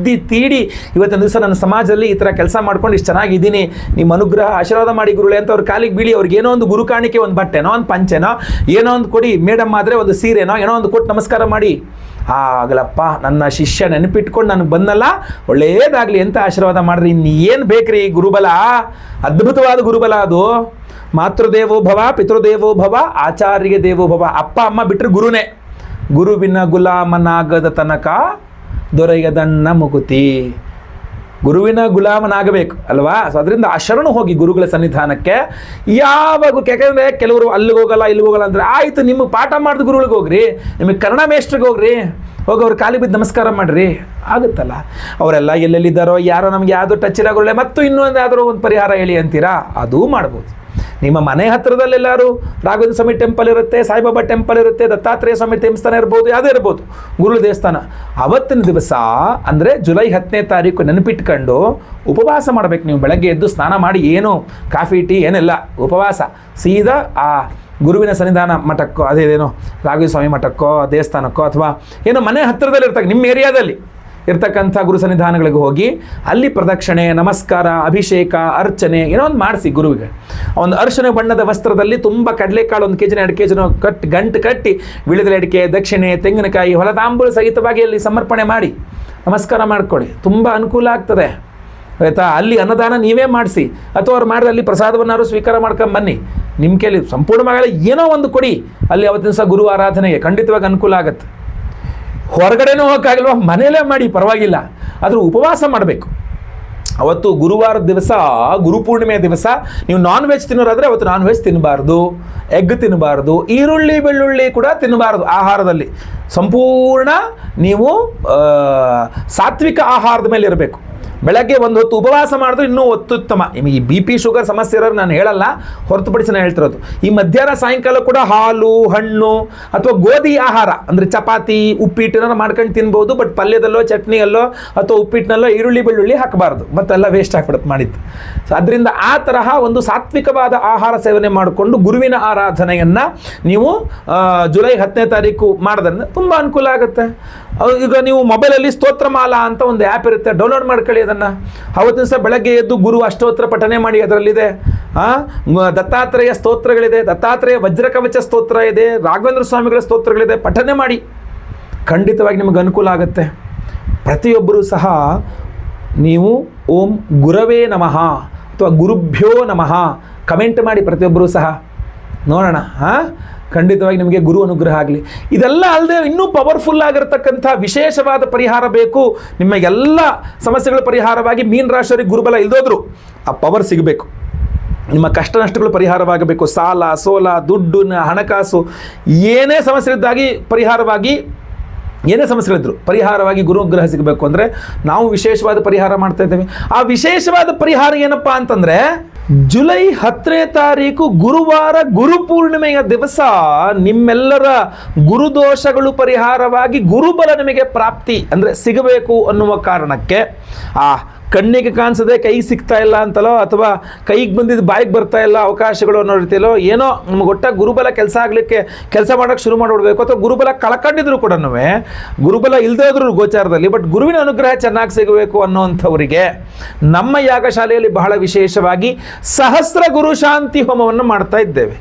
ತೀಡಿ ಇವತ್ತಿನ ದಿವಸ ನನ್ನ ಸಮಾಜದಲ್ಲಿ ಈ ಥರ ಕೆಲಸ ಮಾಡ್ಕೊಂಡು ಇಷ್ಟು ಚೆನ್ನಾಗಿದ್ದೀನಿ, ನಿಮ್ಮ ಅನುಗ್ರಹ ಆಶೀರ್ವಾದ ಮಾಡಿ ಗುರುಗಳೇ ಅಂತ ಅವ್ರ ಕಾಲಿಗೆ ಬೀಳಿ ಅವ್ರಿಗೆ ಏನೋ ಒಂದು ಗುರು ಕಾಣಿಕೆ, ಒಂದು ಬಟ್ಟೆನೋ ಒಂದು ಪಂಚೆನೋ ಏನೋ ಒಂದು ಕೊಡಿ, ಮೇಡಮ್ ಆದರೆ ಒಂದು ಸೀರೆನೋ ಏನೋ ಒಂದು ಕೊಟ್ಟು ನಮಸ್ಕಾರ ಮಾಡಿ. ಆಗಲಪ್ಪ ನನ್ನ ಶಿಷ್ಯ ನೆನಪಿಟ್ಕೊಂಡು ನನಗೆ ಬಂದಲ್ಲ, ಒಳ್ಳೆಯದಾಗಲಿ ಅಂತ ಆಶೀರ್ವಾದ ಮಾಡಿರಿ. ಇನ್ನೇನು ಬೇಕ್ರಿ ಗುರುಬಲ, ಅದ್ಭುತವಾದ ಗುರುಬಲ ಅದು. ಮಾತೃದೇವೋ ಭವ, ಪಿತೃದೇವೋ ಭವ, ಆಚಾರ್ಯ ದೇವೋ ಭವ. ಅಪ್ಪ ಅಮ್ಮ ಬಿಟ್ಟರೆ ಗುರುನೇ. ಗುರುವಿನ ಗುಲಾಮನಾಗದ ತನಕ ದೊರೆಯದಣ್ಣ ಮುಗುತಿ. ಗುರುವಿನ ಗುಲಾಮನಾಗಬೇಕು ಅಲ್ವಾ. ಸೊ ಅದರಿಂದ ಆ ಶರಣು ಹೋಗಿ ಗುರುಗಳ ಸನ್ನಿಧಾನಕ್ಕೆ ಯಾವಾಗ. ಯಾಕಂದರೆ ಕೆಲವರು ಅಲ್ಲಿಗೆ ಹೋಗಲ್ಲ ಇಲ್ಲಿಗೆ ಹೋಗಲ್ಲ ಅಂದರೆ, ಆಯಿತು ನಿಮಗೆ ಪಾಠ ಮಾಡಿದ ಗುರುಗಳಿಗೆ ಹೋಗ್ರಿ, ನಿಮಗೆ ಕನ್ನಡ ಮೇಷ್ಟ್ರಿಗೆ ಹೋಗ್ರಿ, ಹೋಗಿ ಅವ್ರ ಕಾಲಿ ಬಿದ್ದು ನಮಸ್ಕಾರ ಮಾಡಿರಿ, ಆಗುತ್ತಲ್ಲ. ಅವರೆಲ್ಲ ಎಲ್ಲೆಲ್ಲಿದ್ದಾರೋ ಯಾರೋ ನಮಗೆ ಯಾವುದೋ ಟಚ್ ಇರಾಗೊಳ್ಳೆ ಮತ್ತು ಇನ್ನೊಂದು ಯಾವ್ದಾರೋ ಒಂದು ಪರಿಹಾರ ಹೇಳಿ ಅಂತೀರಾ, ಅದೂ ಮಾಡ್ಬೋದು. ನಿಮ್ಮ ಮನೆ ಹತ್ತಿರದಲ್ಲೆಲ್ಲರೂ ರಾಘವೇಂದ್ರ ಸ್ವಾಮಿ ಟೆಂಪಲ್ ಇರುತ್ತೆ, ಸಾಯಿಬಾಬಾ ಟೆಂಪಲ್ ಇರುತ್ತೆ, ದತ್ತಾತ್ರೇಯ ಸ್ವಾಮಿ ದೇವಸ್ಥಾನ ಇರ್ಬೋದು, ಯಾವುದೇ ಇರ್ಬೋದು, ಗುರು ದೇವಸ್ಥಾನ. ಅವತ್ತಿನ ದಿವಸ ಅಂದರೆ ಜುಲೈ 10ನೇ ತಾರೀಕು ನೆನಪಿಟ್ಕೊಂಡು ಉಪವಾಸ ಮಾಡಬೇಕು. ನೀವು ಬೆಳಗ್ಗೆ ಎದ್ದು ಸ್ನಾನ ಮಾಡಿ ಏನು ಕಾಫಿ ಟೀ ಏನಿಲ್ಲ, ಉಪವಾಸ ಸೀದಾ ಆ ಗುರುವಿನ ಸನ್ನಿಧಾನ ಮಠಕ್ಕೋ, ಅದೇನೋ ರಾಘವೇಂದ್ರ ಸ್ವಾಮಿ ಮಠಕ್ಕೋ ದೇವಸ್ಥಾನಕ್ಕೋ ಅಥವಾ ಏನೋ ಮನೆ ಹತ್ತಿರದಲ್ಲಿ ಇರ್ತಕ್ಕ ನಿಮ್ಮ ಏರಿಯಾದಲ್ಲಿ ಇರ್ತಕ್ಕಂಥ ಗುರು ಸನ್ನಿಧಾನಗಳಿಗೆ ಹೋಗಿ ಅಲ್ಲಿ ಪ್ರದಕ್ಷಿಣೆ, ನಮಸ್ಕಾರ, ಅಭಿಷೇಕ, ಅರ್ಚನೆ ಏನೋ ಒಂದು ಮಾಡಿಸಿ. ಗುರುವಿಗೆ ಒಂದು ಅರ್ಶನ ಬಣ್ಣದ ವಸ್ತ್ರದಲ್ಲಿ ತುಂಬ ಕಡಲೆಕಾಳು 1 kg 2 kg ಗಂಟು ಕಟ್ಟಿ ವಿಳಿದೆಲೆ ಅಡಿಕೆ, ದಕ್ಷಿಣೆ, ತೆಂಗಿನಕಾಯಿ, ಹೊಲತಾಂಬೂಲ ಸಹಿತವಾಗಿ ಅಲ್ಲಿ ಸಮರ್ಪಣೆ ಮಾಡಿ ನಮಸ್ಕಾರ ಮಾಡಿಕೊಳ್ಳಿ. ತುಂಬ ಅನುಕೂಲ ಆಗ್ತದೆ ಆಯಿತಾ. ಅಲ್ಲಿ ಅನ್ನದಾನ ನೀವೇ ಮಾಡಿಸಿ ಅಥವಾ ಅವ್ರು ಮಾಡಿದ್ರೆ ಅಲ್ಲಿ ಪ್ರಸಾದವನ್ನಾರು ಸ್ವೀಕಾರ ಮಾಡ್ಕೊಂಬನ್ನಿ. ನಿಮ್ಮ ಕೈಲಿ ಸಂಪೂರ್ಣವಾಗಲ್ಲ ಏನೋ ಒಂದು ಕೊಡಿ, ಅಲ್ಲಿ ಅವತ್ತಿನ ದಿವಸ ಗುರು ಆರಾಧನೆಗೆ ಖಂಡಿತವಾಗಿ ಅನುಕೂಲ ಆಗುತ್ತೆ. ಹೊರಗಡೆನೂ ಹೋಗೋಕ್ಕಾಗಲ್ವ, ಮನೆಯಲ್ಲೇ ಮಾಡಿ ಪರವಾಗಿಲ್ಲ, ಆದರೂ ಉಪವಾಸ ಮಾಡಬೇಕು. ಅವತ್ತು ಗುರುವಾರದ ದಿವಸ, ಗುರುಪೂರ್ಣಿಮೆಯ ದಿವಸ ನೀವು ನಾನ್ ವೆಜ್ ತಿನ್ನೋರಾದರೆ ಅವತ್ತು ನಾನ್ ವೆಜ್ ತಿನ್ನಬಾರ್ದು, ಎಗ್ ತಿನ್ನಬಾರ್ದು, ಈರುಳ್ಳಿ ಬೆಳ್ಳುಳ್ಳಿ ಕೂಡ ತಿನ್ನಬಾರ್ದು. ಆಹಾರದಲ್ಲಿ ಸಂಪೂರ್ಣ ನೀವು ಸಾತ್ವಿಕ ಆಹಾರದ ಮೇಲೆ ಇರಬೇಕು. ಬೆಳಗ್ಗೆ ಒಂದು ಹೊತ್ತು ಉಪವಾಸ ಮಾಡಿದ್ರೆ ಇನ್ನೂ ಅತ್ಯುತ್ತಮ. ನಿಮಗೆ ಈ BP ಶುಗರ್ ಸಮಸ್ಯೆ ಇರೋರು ನಾನು ಹೇಳಲ್ಲ, ಹೊರತುಪಡಿಸಿ ನಾನು ಹೇಳ್ತಿರೋದು. ಈ ಮಧ್ಯಾಹ್ನ ಸಾಯಂಕಾಲ ಕೂಡ ಹಾಲು, ಹಣ್ಣು ಅಥವಾ ಗೋಧಿ ಆಹಾರ ಅಂದರೆ ಚಪಾತಿ, ಉಪ್ಪಿಟ್ಟನ್ನ ಮಾಡ್ಕೊಂಡು ತಿನ್ಬೋದು. ಬಟ್ ಪಲ್ಯದಲ್ಲೋ, ಚಟ್ನಿಯಲ್ಲೋ ಅಥವಾ ಉಪ್ಪಿಟ್ಟಿನಲ್ಲೋ ಈರುಳ್ಳಿ ಬೆಳ್ಳುಳ್ಳಿ ಹಾಕಬಾರ್ದು, ಮತ್ತೆಲ್ಲ ವೇಸ್ಟ್ ಆಗಿಬಿಡುತ್ತೆ ಮಾಡಿದ್ದು. ಸೊ ಅದರಿಂದ ಆ ತರಹ ಒಂದು ಸಾತ್ವಿಕವಾದ ಆಹಾರ ಸೇವನೆ ಮಾಡಿಕೊಂಡು ಗುರುವಿನ ಆರಾಧನೆಯನ್ನು ನೀವು ಜುಲೈ 10ನೇ ತಾರೀಕು ಮಾಡೋದ್ರಿಂದ ತುಂಬ ಅನುಕೂಲ ಆಗುತ್ತೆ. ಈಗ ನೀವು ಮೊಬೈಲಲ್ಲಿ ಸ್ತೋತ್ರಮಾಲಾ ಅಂತ ಒಂದು ಆ್ಯಪ್ ಇರುತ್ತೆ, ಡೌನ್ಲೋಡ್ ಮಾಡ್ಕೊಳ್ಳಿ ಅದನ್ನು. ಅವತ್ತಿನ ದಿವಸ ಬೆಳಗ್ಗೆ ಎದ್ದು ಗುರು ಅಷ್ಟೋತ್ರ ಪಠನೆ ಮಾಡಿ. ಅದರಲ್ಲಿದೆ ದತ್ತಾತ್ರೇಯ ಸ್ತೋತ್ರಗಳಿದೆ, ದತ್ತಾತ್ರೇಯ ವಜ್ರಕವಚ ಸ್ತೋತ್ರ ಇದೆ, ರಾಘವೇಂದ್ರ ಸ್ವಾಮಿಗಳ ಸ್ತೋತ್ರಗಳಿದೆ, ಪಠನೆ ಮಾಡಿ. ಖಂಡಿತವಾಗಿ ನಿಮಗೆ ಅನುಕೂಲ ಆಗುತ್ತೆ. ಪ್ರತಿಯೊಬ್ಬರೂ ಸಹ ನೀವು ಓಂ ಗುರವೇ ನಮಃ ಅಥವಾ ಗುರುಭ್ಯೋ ನಮಃ ಕಮೆಂಟ್ ಮಾಡಿ ಪ್ರತಿಯೊಬ್ಬರೂ ಸಹ ನೋಡೋಣ. ಖಂಡಿತವಾಗಿ ನಿಮಗೆ ಗುರು ಅನುಗ್ರಹ ಆಗಲಿ. ಇದೆಲ್ಲ ಅಲ್ಲದೆ ಇನ್ನೂ ಪವರ್ಫುಲ್ ಆಗಿರತಕ್ಕಂಥ ವಿಶೇಷವಾದ ಪರಿಹಾರ ಬೇಕು. ನಿಮ್ಮ ಎಲ್ಲ ಸಮಸ್ಯೆಗಳ ಪರಿಹಾರವಾಗಿ ಮೀನ ರಾಶಿಯವರಿಗೆ ಗುರುಬಲ ಇಲ್ದೋದ್ರು ಆ ಪವರ್ ಸಿಗಬೇಕು. ನಿಮ್ಮ ಕಷ್ಟ ನಷ್ಟಗಳು ಪರಿಹಾರವಾಗಬೇಕು. ಸಾಲ, ಸೋಲ, ದುಡ್ಡು, ಹಣಕಾಸು ಏನೇ ಸಮಸ್ಯೆ ಇದ್ದಾಗಿ ಪರಿಹಾರವಾಗಿ, ಏನೇ ಸಮಸ್ಯೆಗಳಿದ್ರು ಪರಿಹಾರವಾಗಿ ಗುರು ಅನುಗ್ರಹ ಸಿಗಬೇಕು ಅಂದರೆ ನಾವು ವಿಶೇಷವಾದ ಪರಿಹಾರ ಮಾಡ್ತಾ ಇದ್ದೇವೆ. ಆ ವಿಶೇಷವಾದ ಪರಿಹಾರ ಏನಪ್ಪ ಅಂತಂದರೆ ಜುಲೈ 10ನೇ ತಾರೀಕು ಗುರುವಾರ ಗುರುಪೂರ್ಣಿಮೆಯ ದಿವಸ ನಿಮ್ಮೆಲ್ಲರ ಗುರುದೋಷಗಳು ಪರಿಹಾರವಾಗಿ ಗುರುಬಲ ನಿಮಗೆ ಪ್ರಾಪ್ತಿ ಅಂದರೆ ಸಿಗಬೇಕು ಅನ್ನುವ ಕಾರಣಕ್ಕೆ ಕಣ್ಣಿಗೆ ಕಾಣಿಸದೆ ಕೈಗೆ ಸಿಗ್ತಾ ಇಲ್ಲ ಅಂತಲೋ ಅಥವಾ ಕೈಗೆ ಬಂದಿದ್ದು ಬಾಯಿಗೆ ಬರ್ತಾ ಇಲ್ಲ ಅವಕಾಶಗಳು ಅನ್ನೋ ರೀತಿಯಲ್ಲೋ ಏನೋ ನಮಗೆ ಒಟ್ಟಾಗಿ ಗುರುಬಲ ಕೆಲಸ ಮಾಡೋಕ್ಕೆ ಶುರು ಮಾಡಿಬಿಡ್ಬೇಕು ಅಥವಾ ಗುರುಬಲ ಕಳ್ಕೊಂಡಿದ್ರು ಕೂಡ ಗುರುಬಲ ಇಲ್ಲದೇ ಇದ್ರು ಗೋಚಾರದಲ್ಲಿ ಬಟ್ ಗುರುವಿನ ಅನುಗ್ರಹ ಚೆನ್ನಾಗಿ ಸಿಗಬೇಕು ಅನ್ನೋವಂಥವರಿಗೆ ನಮ್ಮ ಯಾಗಶಾಲೆಯಲ್ಲಿ ಬಹಳ ವಿಶೇಷವಾಗಿ ಸಹಸ್ರ ಗುರು ಶಾಂತಿ ಹೋಮವನ್ನು ಮಾಡ್ತಾ ಇದ್ದೇವೆ.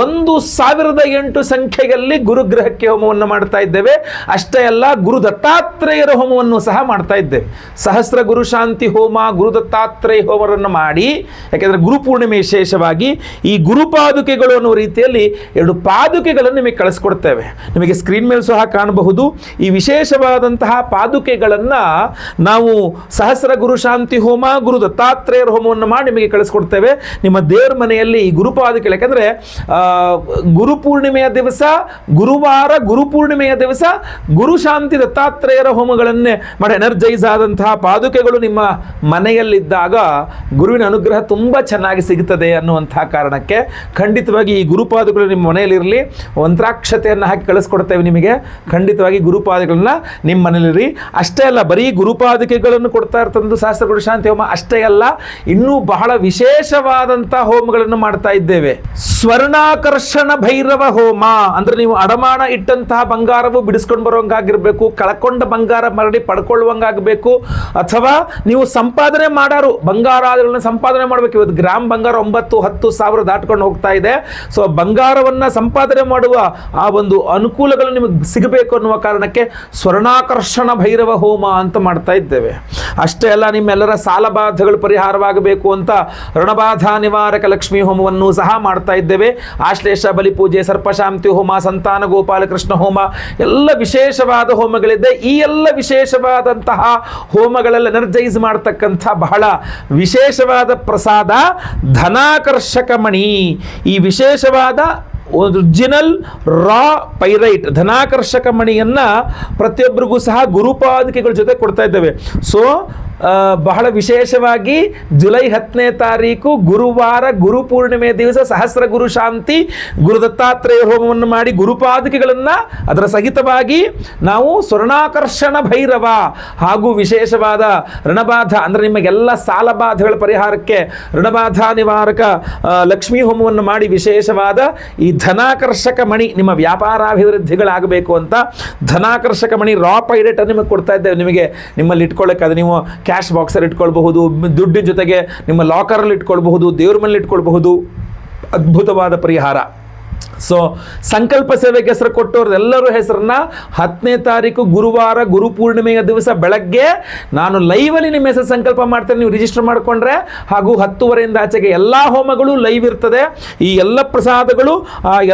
1008 ಸಂಖ್ಯೆಯಲ್ಲಿ ಗುರುಗ್ರಹಕ್ಕೆ ಹೋಮವನ್ನು ಮಾಡ್ತಾ ಇದ್ದೇವೆ. ಅಷ್ಟೇ ಅಲ್ಲ, ಗುರು ದತ್ತಾತ್ರೇಯರ ಹೋಮವನ್ನು ಸಹ ಮಾಡ್ತಾ ಇದ್ದೇವೆ. ಸಹಸ್ರ ಗುರು ಶಾಂತಿ ಹೋಮ, ಗುರು ದತ್ತಾತ್ರೇಯ ಹೋಮವನ್ನು ಮಾಡಿ, ಯಾಕೆಂದರೆ ಗುರುಪೂರ್ಣಿಮೆ ವಿಶೇಷವಾಗಿ ಈ ಗುರುಪಾದುಕೆಗಳು ಅನ್ನುವ ರೀತಿಯಲ್ಲಿ 2 ಪಾದುಕೆಗಳನ್ನು ನಿಮಗೆ ಕಳಿಸ್ಕೊಡ್ತೇವೆ. ನಿಮಗೆ ಸ್ಕ್ರೀನ್ ಮೇಲೆ ಸಹ ಕಾಣಬಹುದು. ಈ ವಿಶೇಷವಾದಂತಹ ಪಾದುಕೆಗಳನ್ನು ನಾವು ಸಹಸ್ರ ಗುರು ಶಾಂತಿ ಹೋಮ, ಗುರು ದತ್ತಾತ್ರೇಯರ ಹೋಮವನ್ನು ಮಾಡಿ ನಿಮಗೆ ಕಳಿಸ್ಕೊಡ್ತೇವೆ. ನಿಮ್ಮ ದೇವರ ಮನೆಯಲ್ಲಿ ಈ ಗುರುಪಾದುಕೆ, ಯಾಕೆಂದರೆ ಗುರುಪೂರ್ಣಿಮೆಯ ದಿವಸ ಗುರುವಾರ, ಗುರುಪೂರ್ಣಿಮೆಯ ದಿವಸ ಗುರು ಶಾಂತಿ ದತ್ತಾತ್ರೇಯರ ಹೋಮಗಳನ್ನೇ ಮಾಡಿ ಎನರ್ಜೈಸ್ ಆದಂತಹ ಪಾದುಕೆಗಳು ನಿಮ್ಮ ಮನೆಯಲ್ಲಿದ್ದಾಗ ಗುರುವಿನ ಅನುಗ್ರಹ ತುಂಬ ಚೆನ್ನಾಗಿ ಸಿಗುತ್ತದೆ ಅನ್ನುವಂತಹ ಕಾರಣಕ್ಕೆ ಖಂಡಿತವಾಗಿ ಈ ಗುರುಪಾದುಗಳು ನಿಮ್ಮ ಮನೆಯಲ್ಲಿರಲಿ. ಮಂತ್ರಾಕ್ಷತೆಯನ್ನು ಹಾಕಿ ಕಳಿಸ್ಕೊಡ್ತೇವೆ ನಿಮಗೆ. ಖಂಡಿತವಾಗಿ ಗುರುಪಾದುಗಳನ್ನ ನಿಮ್ಮ ಮನೆಯಲ್ಲಿರಿ. ಅಷ್ಟೇ ಅಲ್ಲ, ಬರೀ ಗುರುಪಾದುಕೆಗಳನ್ನು ಕೊಡ್ತಾ ಇರ್ತಂದು ಸಹಸ್ರ ಗುರು ಶಾಂತಿ ಹೋಮ ಅಷ್ಟೇ ಅಲ್ಲ, ಇನ್ನೂ ಬಹಳ ವಿಶೇಷವಾದಂಥ ಹೋಮಗಳನ್ನು ಮಾಡ್ತಾ ಇದ್ದೇವೆ. ಸ್ವರ್ಣಾಕರ್ಷಣ ಭೈರವ ಹೋಮ ಅಂದ್ರೆ ನೀವು ಅಡಮಾನ ಇಟ್ಟಂತಹ ಬಂಗಾರವು ಬಿಡಿಸ್ಕೊಂಡು ಬರೋಂಗಾಗಿರ್ಬೇಕು, ಕಳ್ಕೊಂಡ ಬಂಗಾರ ಮರಳಿ ಪಡ್ಕೊಳ್ಳುವಂಗಾಗಬೇಕು, ಅಥವಾ ನೀವು ಸಂಪಾದನೆ ಮಾಡೋರು ಬಂಗಾರಗಳನ್ನ ಸಂಪಾದನೆ ಮಾಡಬೇಕು. ಇವತ್ತು ಗ್ರಾಮ್ ಬಂಗಾರ 9-10 ಸಾವಿರ ದಾಟ್ಕೊಂಡು ಹೋಗ್ತಾ ಇದೆ. ಸೊ ಬಂಗಾರವನ್ನು ಸಂಪಾದನೆ ಮಾಡುವ ಆ ಒಂದು ಅನುಕೂಲಗಳು ನಿಮಗೆ ಸಿಗಬೇಕು ಅನ್ನುವ ಕಾರಣಕ್ಕೆ ಸ್ವರ್ಣಾಕರ್ಷಣ ಭೈರವ ಹೋಮ ಅಂತ ಮಾಡ್ತಾ ಇದ್ದೇವೆ. ಅಷ್ಟೇ ಅಲ್ಲ, ನಿಮ್ಮೆಲ್ಲರ ಸಾಲಬಾಧಗಳು ಪರಿಹಾರವಾಗಬೇಕು ಅಂತ ಋಣಬಾಧಾ ನಿವಾರಕ ಲಕ್ಷ್ಮೀ ಹೋಮವನ್ನು ಸಹ ಮಾಡ್ತಾ ಇದ್ದೇವೆ. ಆಶ್ಲೇಷ ಬಲಿಪೂಜೆ, ಸರ್ಪಶಾಂತಿ ಹೋಮ, ಸಂತಾನ ಗೋಪಾಲ ಕೃಷ್ಣ ಹೋಮ, ಎಲ್ಲ ವಿಶೇಷವಾದ ಹೋಮಗಳಿದೆ. ಈ ಎಲ್ಲ ವಿಶೇಷವಾದಂತಹ ಹೋಮಗಳೆಲ್ಲ ಎನರ್ಜೈಸ್ ಮಾಡ್ತಾ ಮಾಡ್ತಕ್ಕಂಥ ಬಹಳ ವಿಶೇಷವಾದ ಪ್ರಸಾದ ಧನಾಕರ್ಷಕ ಮಣಿ. ಈ ವಿಶೇಷವಾದ ಒರಿಜಿನಲ್ ರಾ ಪೈರೈಟ್ ಧನಾಕರ್ಷಕ ಮಣಿಯನ್ನು ಪ್ರತಿಯೊಬ್ಬರಿಗೂ ಸಹ ಗುರುಪಾದುಕೆಗಳ ಜೊತೆ ಕೊಡ್ತಾ ಇದ್ದೇವೆ. ಸೊ ಬಹಳ ವಿಶೇಷವಾಗಿ ಜುಲೈ 10ನೇ ತಾರೀಕು ಗುರುವಾರ ಗುರುಪೂರ್ಣಿಮೆ ದಿವಸ ಸಹಸ್ರ ಗುರು ಶಾಂತಿ ಗುರು ದತ್ತಾತ್ರೇಯ ಹೋಮವನ್ನು ಮಾಡಿ ಗುರುಪಾದುಕೆಗಳನ್ನು ಅದರ ಸಹಿತವಾಗಿ ನಾವು ಸ್ವರ್ಣಾಕರ್ಷಣ ಭೈರವ ಹಾಗೂ ವಿಶೇಷವಾದ ಋಣಬಾಧ ಅಂದರೆ ನಿಮಗೆಲ್ಲ ಸಾಲಬಾಧೆಗಳ ಪರಿಹಾರಕ್ಕೆ ಋಣಬಾಧ ನಿವಾರಕ ಲಕ್ಷ್ಮೀ ಹೋಮವನ್ನು ಮಾಡಿ ವಿಶೇಷವಾದ ಈ ಧನಾಕರ್ಷಕ ಮಣಿ ನಿಮ್ಮ ವ್ಯಾಪಾರಾಭಿವೃದ್ಧಿಗಳಾಗಬೇಕು ಅಂತ ಧನಾಕರ್ಷಕ ಮಣಿ ರಾ ಪೈರೇಟ್ ನಿಮಗೆ ಕೊಡ್ತಾ ಇದ್ದೇವೆ. ನಿಮಗೆ ನಿಮ್ಮಲ್ಲಿ ಇಟ್ಕೊಳ್ಳೋಕೆ ಅದು ನೀವು ಕ್ಯಾಶ್ ಬಾಕ್ಸಲ್ಲಿ ಇಟ್ಕೊಳ್ಬಹುದು, ದುಡ್ಡಿನ ಜೊತೆಗೆ ನಿಮ್ಮ ಲಾಕರಲ್ಲಿ ಇಟ್ಕೊಳ್ಬಹುದು, ದೇವ್ರ ಮೇಲೆ ಇಟ್ಕೊಳ್ಬಹುದು. ಅದ್ಭುತವಾದ ಪರಿಹಾರ. ಸೊ ಸಂಕಲ್ಪ ಸೇವೆಗೆ ಹೆಸರು ಕೊಟ್ಟವ್ರ ಎಲ್ಲರೂ ಹೆಸರನ್ನ 10ನೇ ತಾರೀಕು ಗುರುವಾರ ಗುರುಪೂರ್ಣಿಮೆಯ ದಿವಸ ಬೆಳಗ್ಗೆ ನಾನು ಲೈವಲ್ಲಿ ನಿಮ್ಮ ಹೆಸರು ಸಂಕಲ್ಪ ಮಾಡ್ತೇನೆ. ನೀವು ರಿಜಿಸ್ಟರ್ ಮಾಡಿಕೊಂಡ್ರೆ ಹಾಗೂ 10:30ಯಿಂದ ಆಚೆಗೆ ಎಲ್ಲ ಹೋಮಗಳು ಲೈವ್ ಇರ್ತದೆ. ಈ ಎಲ್ಲ ಪ್ರಸಾದಗಳು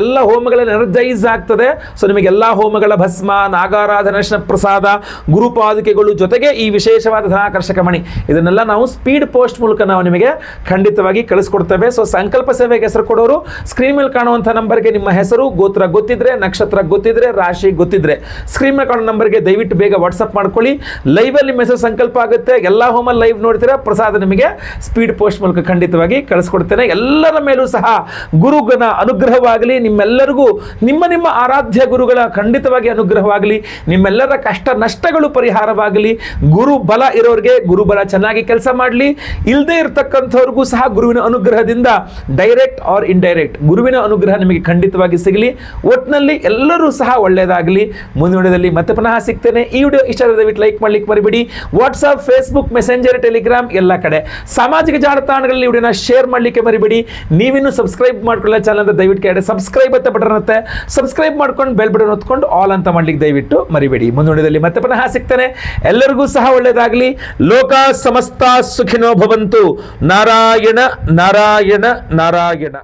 ಎಲ್ಲ ಹೋಮಗಳಲ್ಲಿ ಎನರ್ಜೈಸ್ ಆಗ್ತದೆ. ಸೊ ನಿಮಗೆ ಎಲ್ಲ ಹೋಮಗಳ ಭಸ್ಮ, ನಾಗಾರಾಧನ ಪ್ರಸಾದ, ಗುರುಪಾದುಕೆಗಳು ಜೊತೆಗೆ ಈ ವಿಶೇಷವಾದ ಧನಾಕರ್ಷಕ ಮಣಿ ಇದನ್ನೆಲ್ಲ ನಾವು ಸ್ಪೀಡ್ ಪೋಸ್ಟ್ ಮೂಲಕ ನಾವು ನಿಮಗೆ ಖಂಡಿತವಾಗಿ ಕಳಿಸ್ಕೊಡ್ತೇವೆ. ಸೊ ಸಂಕಲ್ಪ ಸೇವೆಗೆ ಹೆಸರು ಕೊಡೋರು ಸ್ಕ್ರೀನ್ ಮೇಲೆ ಕಾಣುವಂಥ ನಂಬರ್ಗೆ ನಿಮ್ಮ ಹೆಸರು, ಗೋತ್ರ ಗೊತ್ತಿದ್ರೆ, ನಕ್ಷತ್ರ ಗೊತ್ತಿದ್ರೆ, ರಾಶಿ ಗೊತ್ತಿದ್ರೆ ಸ್ಕ್ರೀನ್ ಮೇಲೆ ಕಾಣೋ ನಂಬರ್ಗೆ ದಯವಿಟ್ಟು ಬೇಗ ವಾಟ್ಸಪ್ ಮಾಡ್ಕೊಳ್ಳಿ. ಲೈವಲ್ಲಿ ನಿಮ್ಮ ಹೆಸರು ಸಂಕಲ್ಪ ಆಗುತ್ತೆ. ಎಲ್ಲ ಹೋಮ ಲೈವ್ ನೋಡ್ತೀರಾ, ಪ್ರಸಾದ ನಿಮಗೆ ಸ್ಪೀಡ್ ಪೋಸ್ಟ್ ಮೂಲಕ ಖಂಡಿತವಾಗಿ ಕಳಿಸ್ಕೊಡ್ತೇನೆ. ಎಲ್ಲರ ಮೇಲೂ ಸಹ ಗುರುಗನ ಅನುಗ್ರಹವಾಗಲಿ. ನಿಮ್ಮೆಲ್ಲರಿಗೂ ನಿಮ್ಮ ಆರಾಧ್ಯ ಗುರುಗಳ ಖಂಡಿತವಾಗಿ ಅನುಗ್ರಹವಾಗಲಿ. ನಿಮ್ಮೆಲ್ಲರ ಕಷ್ಟ ನಷ್ಟಗಳು ಪರಿಹಾರವಾಗಲಿ. ಗುರು ಬಲ ಇರೋರಿಗೆ ಗುರುಬಲ ಚೆನ್ನಾಗಿ ಕೆಲಸ ಮಾಡಲಿ. ಇಲ್ಲದೆ ಇರತಕ್ಕಂಥವ್ರಿಗೂ ಸಹ ಗುರುವಿನ ಅನುಗ್ರಹದಿಂದ ಡೈರೆಕ್ಟ್ ಆರ್ ಇಂಡೈರೆಕ್ಟ್ ಗುರುವಿನ ಅನುಗ್ರಹ ನಿಮಗೆ ಖಂಡಿತವಾಗಿ ಸಿಗಲಿ. ಒಟ್ಟಿನಲ್ಲಿ ಎಲ್ಲರೂ ಸಹ ಒಳ್ಳೆಯದಾಗಲಿ. ಮುಂದಿನ ವಿಡಿಯೋದಲ್ಲಿ ಮತ್ತೆ ಪುನಃ ಸಿಗ್ತೇನೆ. ಈ ವಿಡಿಯೋ ಇಷ್ಟ ಆದರೆ ದಯವಿಟ್ಟು ಲೈಕ್ ಮಾಡ್ಲಿಕ್ಕೆ ಮರಿಬೇಡಿ. ವಾಟ್ಸಪ್, ಫೇಸ್ಬುಕ್, ಮೆಸೆಂಜರ್, ಟೆಲಿಗ್ರಾಮ್ ಎಲ್ಲ ಕಡೆ ಸಾಮಾಜಿಕ ಜಾಲತಾಣಗಳಲ್ಲಿ ವಿಡಿಯೋನ ಶೇರ್ ಮಾಡಲಿಕ್ಕೆ ಮರಿಬೇಡಿ. ನೀವಿನ್ನೂ ಸಬ್ಸ್ಕ್ರೈಬ್ ಮಾಡ್ಕೊಳ್ಳೋ ಚಾನಲ್ ಅಂತ ದಯವಿಟ್ಟು ಕೆಳಗಡೆ ಸಬ್ಸ್ಕ್ರೈಬ್ ಅಂತ ಬಟನ್ ಇರುತ್ತೆ, ಸಬ್ಸ್ಕ್ರೈಬ್ ಮಾಡ್ಕೊಂಡು ಬೆಲ್ ಬಟನ್ ಒತ್ಕೊಂಡು ಆಲ್ ಅಂತ ಮಾಡ್ಲಿಕ್ಕೆ ದಯವಿಟ್ಟು ಮರಿಬೇಡಿ. ಮುಂದಿನ ವಿಡಿಯೋದಲ್ಲಿ ಮತ್ತೆ ಪುನಃ ಸಿಗ್ತೇನೆ. ಎಲ್ಲರಿಗೂ ಸಹ ಒಳ್ಳೆಯದಾಗಲಿ. ಲೋಕ ಸಮಸ್ತ ಸುಖಿನೋ ಭವಂತು. ನಾರಾಯಣ ನಾರಾಯಣ ನಾರಾಯಣ.